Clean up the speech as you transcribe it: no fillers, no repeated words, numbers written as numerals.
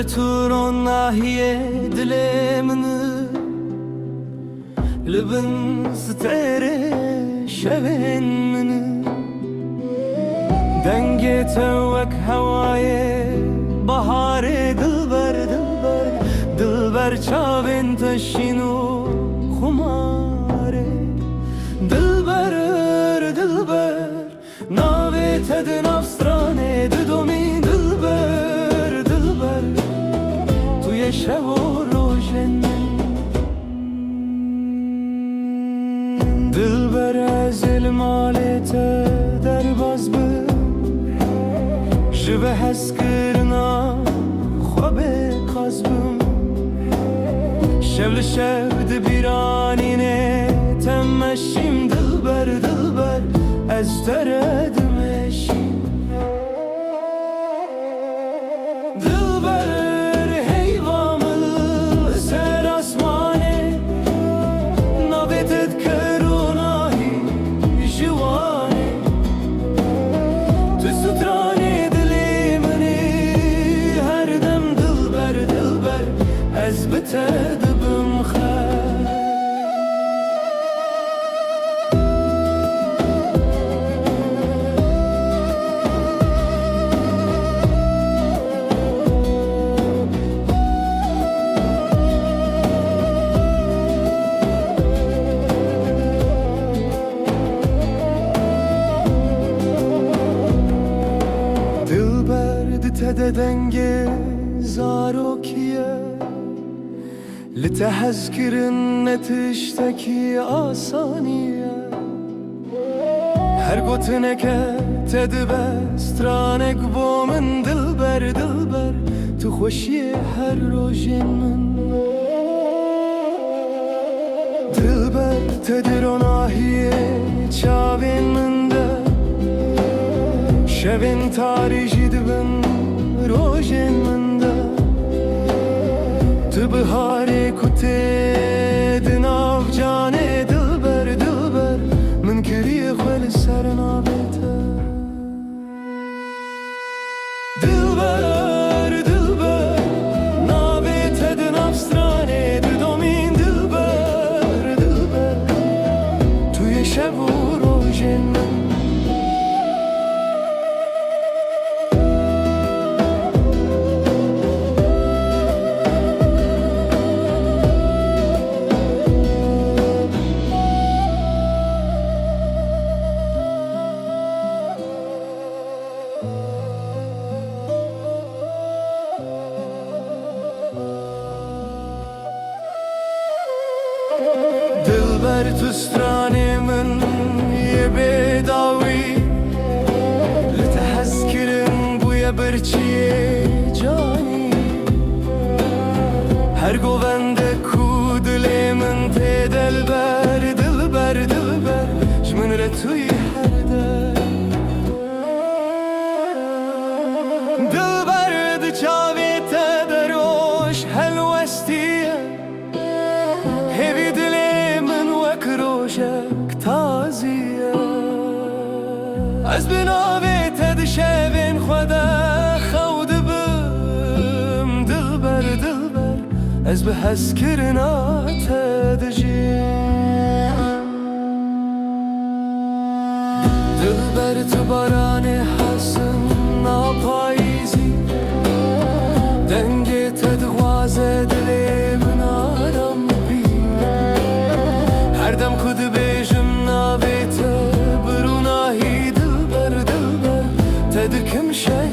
تو ناحیه دل منı لبن ستره شبن منı دنگ توک هوای بهار دلبر دلبر دلبر چاوین تشینو خماره دلبر دلبر ناوی تد نفسترانه ددومی دلبر دلبر توی شب و روشن دلبر از المالت در باز بر جبه هست کرنا خواب قصبم شب لشب دبیرانینه تمشیم دلبر دلبر از تردمشیم دلبر حیوامل سر آسمانه نابتت کروناهی جوانه تو سترانه دلی منی هر دم دلبر دلبر از بتدبم خیر تد دنگ زاروکیه لتحذكرن نتشتكي آسانية هر گوتنك تدبسترانك بو من دلبر دلبر تو خوشي هر روژن من دلبر تدروناهية چاوين من ده شبين تاريجي دبن روژن من ده تو بهاری کته دناف جانه دلبر دلبر من کری خل سر نابته دلبر دلبر نابته دناف سترانه ددومین دلبر دلبر توی شب و روژن من دلبر تو سترانه من یه بداوی لتحذكرن بویا برچیه جانی هر گوونده کو دل من ته دلبر دلبر دلبر جمن را توی هر در دلبر ده چاوی تدروش هلوستیه هیوی دلی من وک روشک تازیه از بناوی تد شبین خدا خود بم دلبر دلبر از به حس کرنا تد جی دلبر تو باران حسن ناپاییزی دنگ تد غوازه دلی من آرام هر دم خود بیشم نابیت بروناهی دلبر دلبر تدکم شد